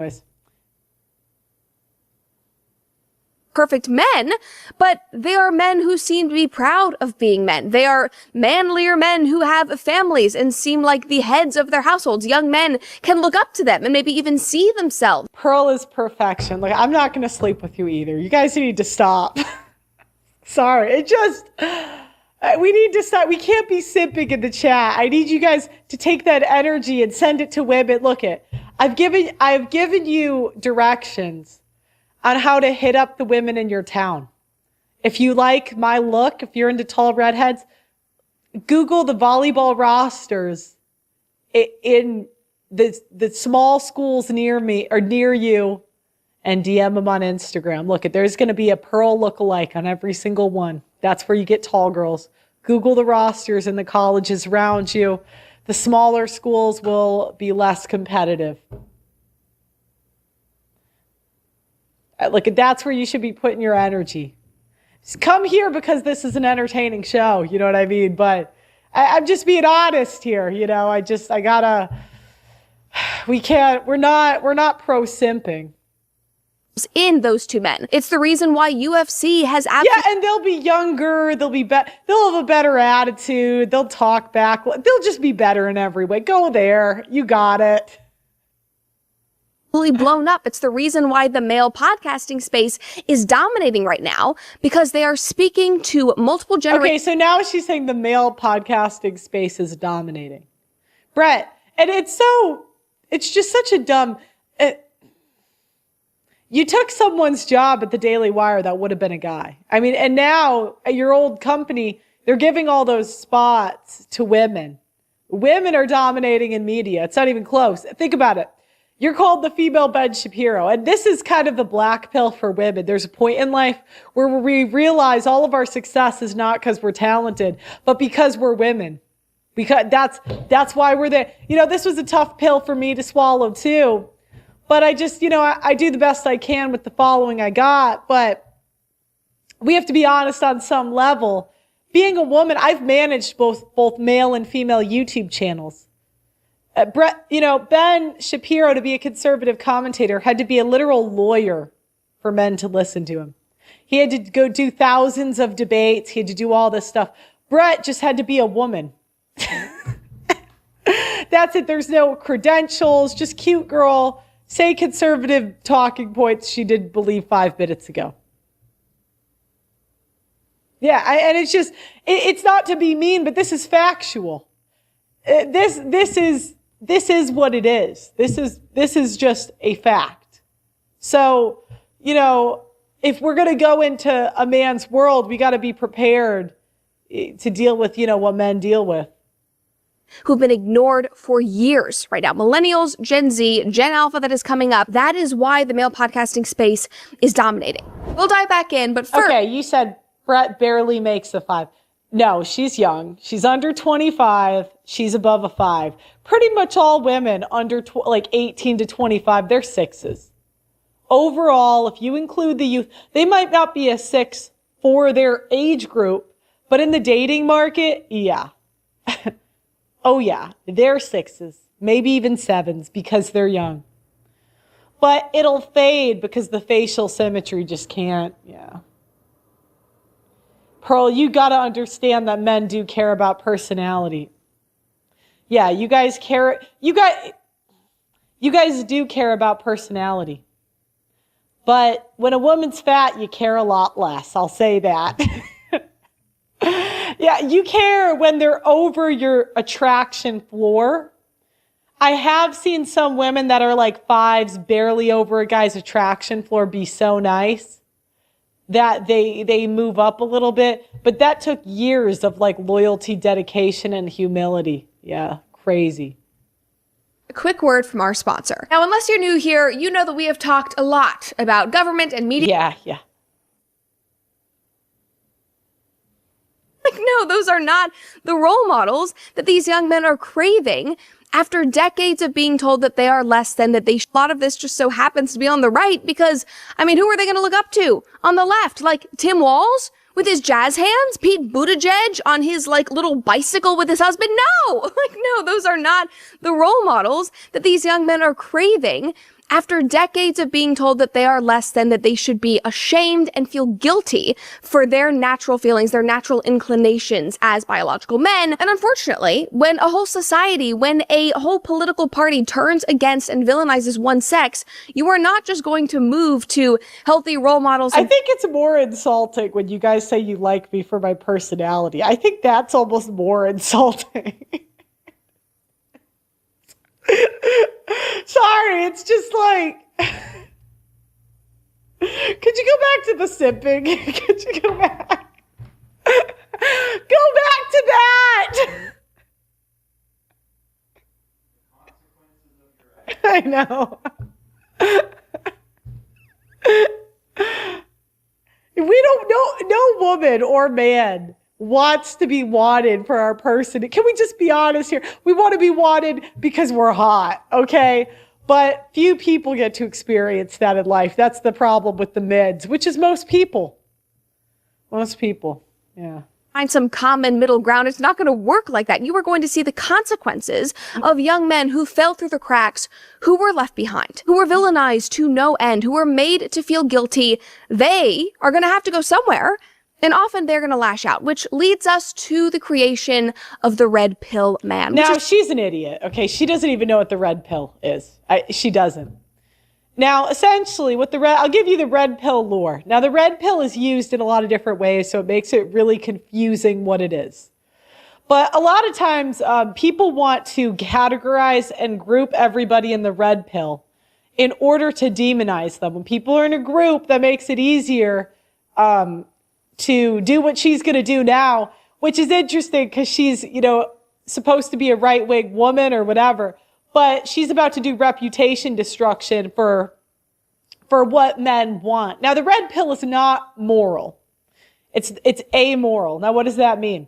Anyways. Perfect men, but they are men who seem to be proud of being men. They are manlier men who have families and seem like the heads of their households. Young men can look up to them and maybe even see themselves. Pearl is perfection. Like, I'm not going to sleep with you either. You guys need to stop. Sorry. We need to stop. We can't be simping in the chat. I need you guys to take that energy and send it to women. Look I've given you directions on how to hit up the women in your town. If you like my look, if you're into tall redheads, Google the volleyball rosters in the small schools near me or near you and DM them on Instagram. Look, there's going to be a Pearl lookalike on every single one. That's where you get tall girls. Google the rosters in the colleges around you. The smaller schools will be less competitive. Look, that's where you should be putting your energy. Just come here because this is an entertaining show. You know what I mean? But I'm just being honest here. You know, we're not pro simping. In those two men. It's the reason why UFC has Yeah, and they'll be younger, they'll have a better attitude, they'll talk back, they'll just be better in every way. Go there, you got it. Blown up. It's the reason why the male podcasting space is dominating right now, because they are speaking to multiple generations. Okay, so now she's saying the male podcasting space is dominating. Brett, and it's just such a dumb... You took someone's job at the Daily Wire that would have been a guy. I mean, and now at your old company, they're giving all those spots to women. Women are dominating in media. It's not even close. Think about it. You're called the female Ben Shapiro. And this is kind of the black pill for women. There's a point in life where we realize all of our success is not because we're talented, but because we're women. Because that's why we're there. You know, this was a tough pill for me to swallow too. But I just, I do the best I can with the following I got. But we have to be honest on some level. Being a woman, I've managed both male and female YouTube channels. Ben Shapiro, to be a conservative commentator, had to be a literal lawyer for men to listen to him. He had to go do thousands of debates. He had to do all this stuff. Brett just had to be a woman. That's it. There's no credentials, just cute girl. Say conservative talking points she did believe 5 minutes ago. Yeah, and it's just, it's not to be mean, but this is factual. This is what it is. This is just a fact. So, if we're going to go into a man's world, we got to be prepared to deal with, what men deal with. Who've been ignored for years right now. Millennials, Gen Z, Gen Alpha that is coming up. That is why the male podcasting space is dominating. We'll dive back in, but first... Okay, you said Brett barely makes a 5. No, she's young. She's under 25. She's above a 5. Pretty much all women under 18 to 25, they're 6s. Overall, if you include the youth, they might not be a 6 for their age group, but in the dating market, yeah. Oh yeah, they're 6s, maybe even 7s because they're young. But it'll fade because the facial symmetry just can't, yeah. Pearl, you got to understand that men do care about personality. Yeah, you guys do care about personality. But when a woman's fat, you care a lot less. I'll say that. Yeah, you care when they're over your attraction floor. I have seen some women that are like 5s, barely over a guy's attraction floor, be so nice that they move up a little bit. But that took years of loyalty, dedication, and humility. Yeah, crazy. A quick word from our sponsor. Now, unless you're new here, you know that we have talked a lot about government and media. Yeah. No, those are not the role models that these young men are craving after decades of being told that they are less than, that a lot of this just so happens to be on the right because, who are they going to look up to on the left? Like Tim Walz with his jazz hands? Pete Buttigieg on his little bicycle with his husband? No, no, those are not the role models that these young men are craving after decades of being told that they are less than, that they should be ashamed and feel guilty for their natural feelings, their natural inclinations as biological men. And unfortunately, when a whole society, when a whole political party turns against and villainizes one sex, you are not just going to move to healthy role models. I think it's more insulting when you guys say you like me for my personality. I think that's almost more insulting. Sorry, it's just like, could you go back to the sipping? Could you go back? Go back to that! I know. We don't know, no woman or man wants to be wanted for our person. Can we just be honest here? We want to be wanted because we're hot, okay? But few people get to experience that in life. That's the problem with the mids, which is most people. Most people, yeah. Find some common middle ground. It's not going to work like that. You are going to see the consequences of young men who fell through the cracks, who were left behind, who were villainized to no end, who were made to feel guilty. They are going to have to go somewhere, and often they're going to lash out, which leads us to the creation of the red pill man. Now, she's an idiot, okay? She doesn't even know what the red pill is. She doesn't. Now, essentially, I'll give you the red pill lore. Now, the red pill is used in a lot of different ways, so it makes it really confusing what it is. But a lot of times, people want to categorize and group everybody in the red pill in order to demonize them. When people are in a group, that makes it easier to do what she's going to do now, which is interesting because she's, supposed to be a right-wing woman or whatever. But she's about to do reputation destruction for what men want. Now, the red pill is not moral. It's amoral. Now, what does that mean?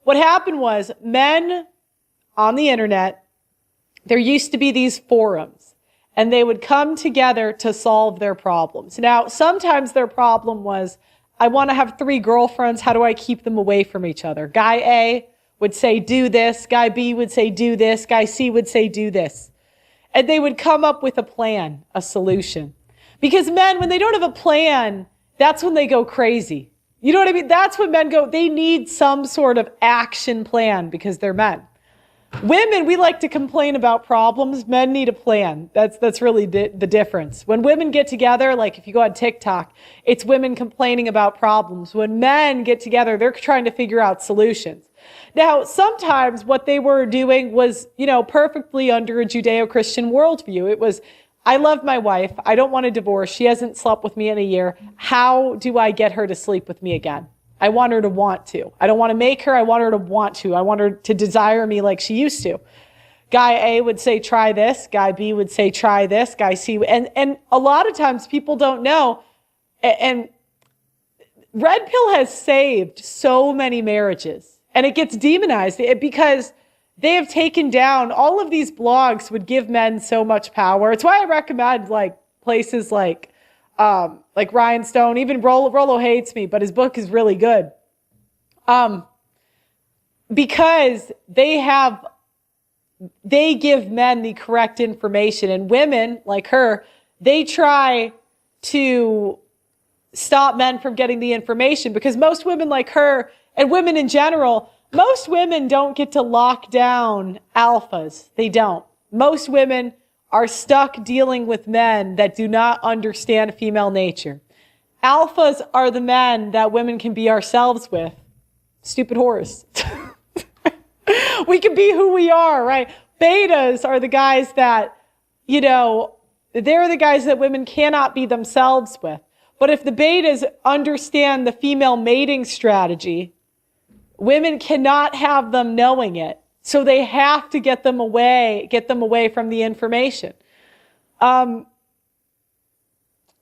What happened was men on the internet, there used to be these forums, and they would come together to solve their problems. Now, sometimes their problem was, I want to have 3 girlfriends. How do I keep them away from each other? Guy A would say, do this. Guy B would say, do this. Guy C would say, do this. And they would come up with a plan, a solution. Because men, when they don't have a plan, that's when they go crazy. You know what I mean? That's when men go, they need some sort of action plan because they're men. Women, we like to complain about problems. Men need a plan. That's really the difference. When women get together, like if you go on TikTok, it's women complaining about problems. When men get together, they're trying to figure out solutions. Now, sometimes what they were doing was, perfectly under a Judeo-Christian worldview. It was, I love my wife. I don't want a divorce. She hasn't slept with me in a year. How do I get her to sleep with me again? I want her to want to. I don't want to make her. I want her to want to. I want her to desire me like she used to. Guy A would say, try this. Guy B would say, try this. Guy C. And a lot of times people don't know. And red pill has saved so many marriages. And it gets demonized because they have taken down, all of these blogs would give men so much power. It's why I recommend places like Ryan Stone, even Rollo hates me, but his book is really good. Because they give men the correct information, and women like her, they try to stop men from getting the information, because most women like her, and women in general, most women don't get to lock down alphas. They don't. Most women are stuck dealing with men that do not understand female nature. Alphas are the men that women can be ourselves with. Stupid whores. We can be who we are, right? Betas are the guys that, they're the guys that women cannot be themselves with. But if the betas understand the female mating strategy, women cannot have them knowing it. So they have to get them away from the information.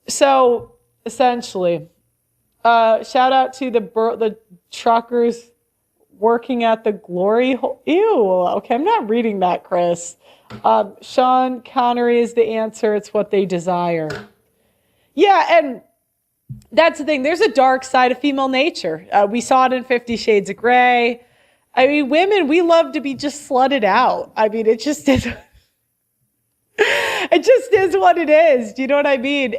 So essentially, shout out to the truckers working at the glory hole. Ew. Okay, I'm not reading that, Chris. Sean Connery is the answer. It's what they desire. Yeah, and that's the thing. There's a dark side of female nature. We saw it in 50 Shades of Grey. I mean, women, we love to be just slutted out. I mean, it just is. It just is what it is. Do you know what I mean?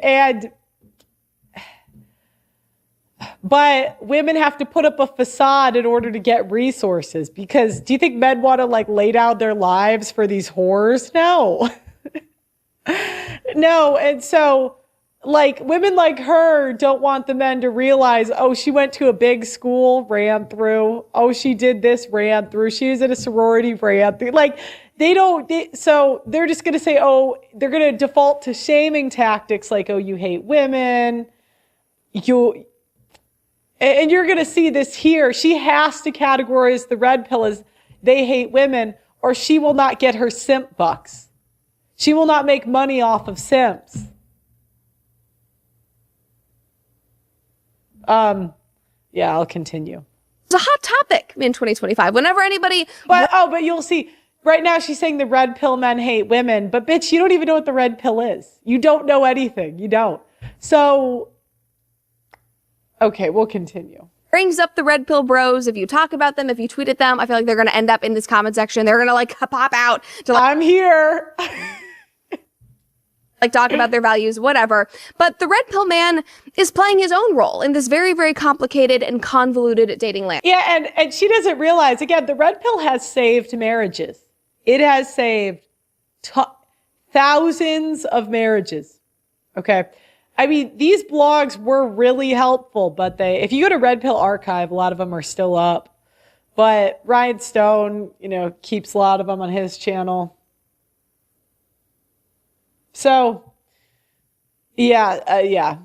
But women have to put up a facade in order to get resources, because do you think men want to like lay down their lives for these whores? No. No. And so like women like her don't want the men to realize, oh, she went to a big school, ran through. Oh, she did this, ran through. She was at a sorority, ran through. Like so they're just going to say, oh, they're going to default to shaming tactics like, oh, you hate women. And you're going to see this here. She has to categorize the red pill as they hate women, or she will not get her simp bucks. She will not make money off of simps. Yeah, I'll continue. It's a hot topic in 2025. Whenever anybody... But you'll see. Right now she's saying the red pill men hate women. But bitch, you don't even know what the red pill is. You don't know anything. You don't. So... Okay, we'll continue. Brings up the red pill bros. If you talk about them, if you tweet at them, I feel like they're going to end up in this comment section. They're going to like pop out to like, I'm here. like talk about their values, whatever. But the red pill man is playing his own role in this very, very complicated and convoluted dating land. Yeah, and she doesn't realize, again, the red pill has saved marriages. It has saved thousands of marriages. Okay. I mean, these blogs were really helpful, but if you go to Red Pill Archive, a lot of them are still up. But Ryan Stone, keeps a lot of them on his channel. So, yeah.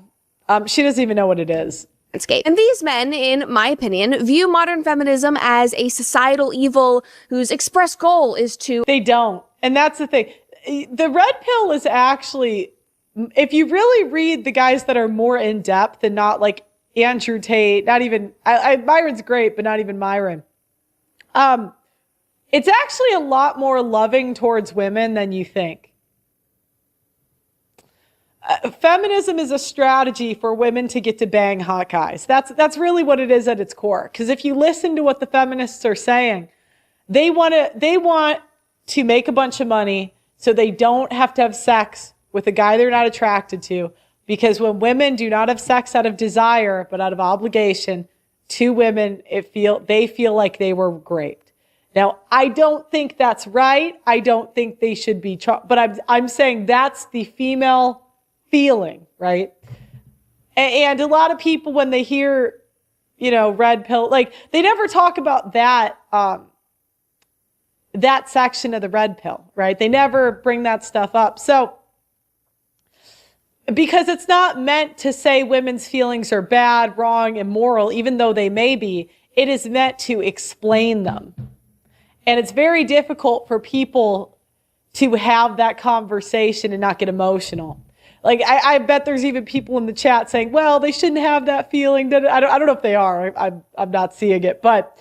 She doesn't even know what it is. And these men, in my opinion, view modern feminism as a societal evil whose express goal is to... They don't. And that's the thing. The red pill is actually... If you really read the guys that are more in depth and not like Andrew Tate, not even, Myron's great, but not even Myron. It's actually a lot more loving towards women than you think. Feminism is a strategy for women to get to bang hot guys. That's really what it is at its core. Because if you listen to what the feminists are saying, they want to make a bunch of money so they don't have to have sex with a guy they're not attracted to, because when women do not have sex out of desire, but out of obligation to women, they feel like they were raped. Now, I don't think that's right. I don't think they should be, but I'm saying that's the female feeling, right? And a lot of people, when they hear, red pill, like they never talk about that, that section of the red pill, right? They never bring that stuff up. So, because it's not meant to say women's feelings are bad, wrong, immoral, even though they may be. It is meant to explain them. And it's very difficult for people to have that conversation and not get emotional. Like, I bet there's even people in the chat saying, well, they shouldn't have that feeling. I don't know if they are. I'm not seeing it. But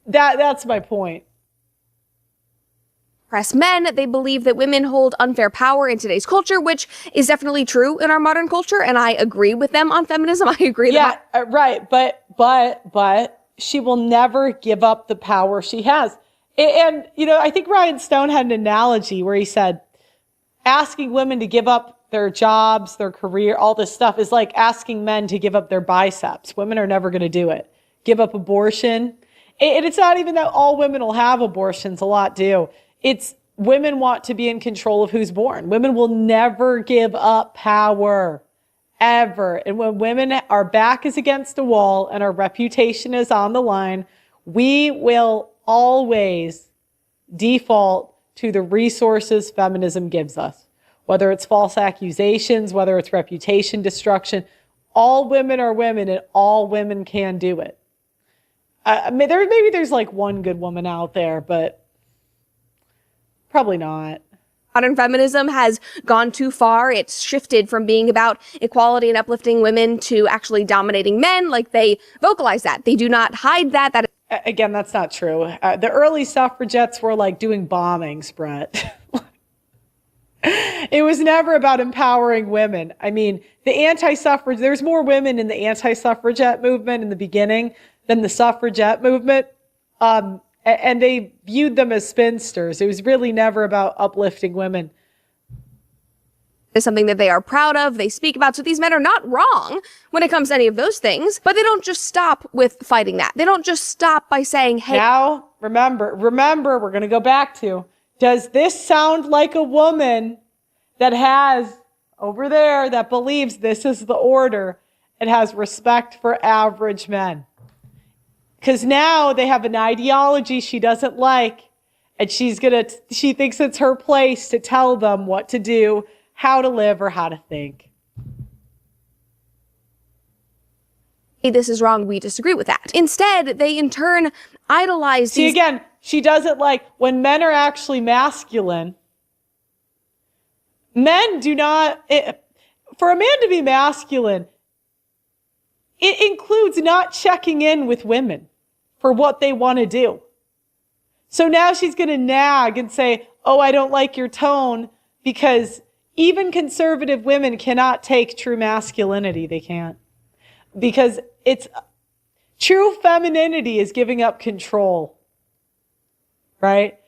that's my point. Press men, they believe that women hold unfair power in today's culture, which is definitely true in our modern culture, and I agree with them on feminism. I agree. Right, but she will never give up the power she has. And I think Ryan Stone had an analogy where he said, asking women to give up their jobs, their career, all this stuff is like asking men to give up their biceps. Women are never going to do it. Give up abortion. And it's not even that all women will have abortions. A lot do. It's women want to be in control of who's born. Women will never give up power, ever. And when our back is against the wall and our reputation is on the line, we will always default to the resources feminism gives us. Whether it's false accusations, whether it's reputation destruction, all women are women and all women can do it. Maybe there's like one good woman out there, but probably not. Modern feminism has gone too far. It's shifted from being about equality and uplifting women to actually dominating men. Like, they vocalize that. They do not hide that. Again, that's not true. The early suffragettes were like doing bombings, Brett. It was never about empowering women. I mean, there's more women in the anti-suffragette movement in the beginning than the suffragette movement. And they viewed them as spinsters. It was really never about uplifting women. Is something that they are proud of, they speak about. So these men are not wrong when it comes to any of those things, but they don't just stop with fighting that. They don't just stop by saying, hey. Now, remember, we're going to go back to, does this sound like a woman that has over there that believes this is the order and has respect for average men? Because now they have an ideology she doesn't like, and she thinks it's her place to tell them what to do, how to live, or how to think. Hey, this is wrong, we disagree with that. Instead, they in turn idolize See, again, she doesn't like when men are actually masculine. Men do not, for a man to be masculine, it includes not checking in with women for what they want to do. So now she's going to nag and say, oh, I don't like your tone, because even conservative women cannot take true masculinity. They can't. Because it's true femininity is giving up control. Right?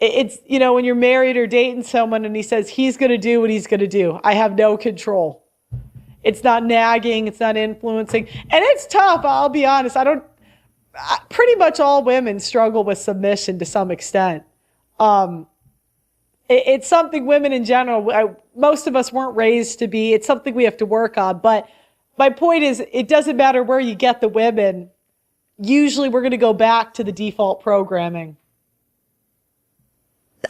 It's, when you're married or dating someone and he says he's going to do what he's going to do. I have no control. It's not nagging. It's not influencing. And it's tough. I'll be honest. Pretty much all women struggle with submission to some extent. It's something women in general, most of us weren't raised to be. It's something we have to work on. But my point is, it doesn't matter where you get the women. Usually we're going to go back to the default programming.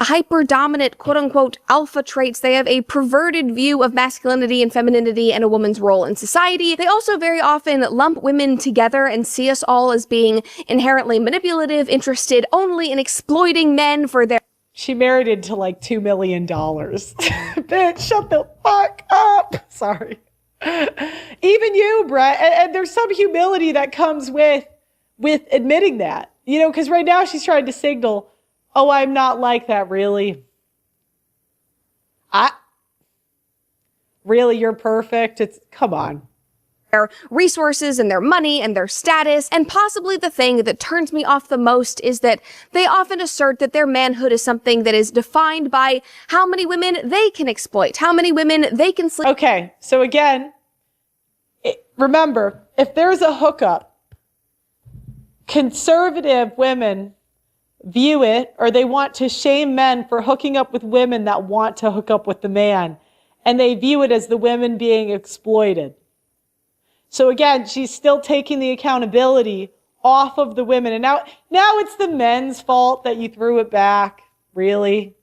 Hyper-dominant, quote-unquote, alpha traits. They have a perverted view of masculinity and femininity and a woman's role in society. They also very often lump women together and see us all as being inherently manipulative, interested only in exploiting men for their... She married into like $2 million. Bitch, shut the fuck up. Sorry. Even you, Brett. And there's some humility that comes with admitting that. Because right now she's trying to signal, oh, I'm not like that, really. Really, you're perfect? Come on. Their resources and their money and their status. And possibly the thing that turns me off the most is that they often assert that their manhood is something that is defined by how many women they can exploit, how many women they can sleep. Okay, so again, remember, if there's a hookup, conservative women view it, or they want to shame men for hooking up with women that want to hook up with the man, and they view it as the women being exploited. So again, she's still taking the accountability off of the women. And now it's the men's fault that you threw it back. Really?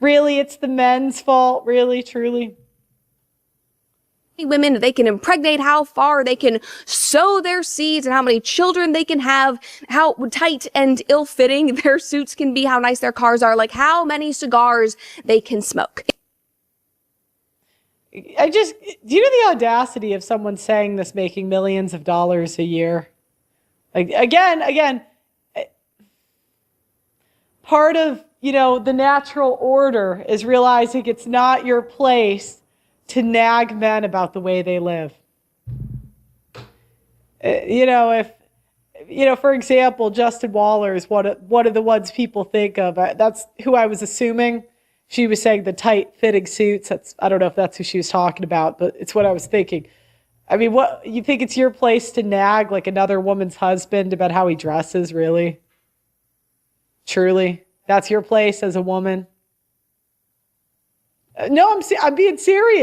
Really, it's the men's fault? Really, truly? Women, they can impregnate, how far they can sow their seeds, and how many children they can have, how tight and ill-fitting their suits can be, how nice their cars are, like how many cigars they can smoke. Do you know the audacity of someone saying this making millions of dollars a year? Like, again, part of, the natural order is realizing it's not your place to nag men about the way they live. For example, Justin Waller is one of the ones people think of. That's who I was assuming. She was saying the tight-fitting suits. I don't know if that's who she was talking about, but it's what I was thinking. I mean, what you think it's your place to nag like another woman's husband about how he dresses, really? Truly? That's your place as a woman? No, I'm being serious.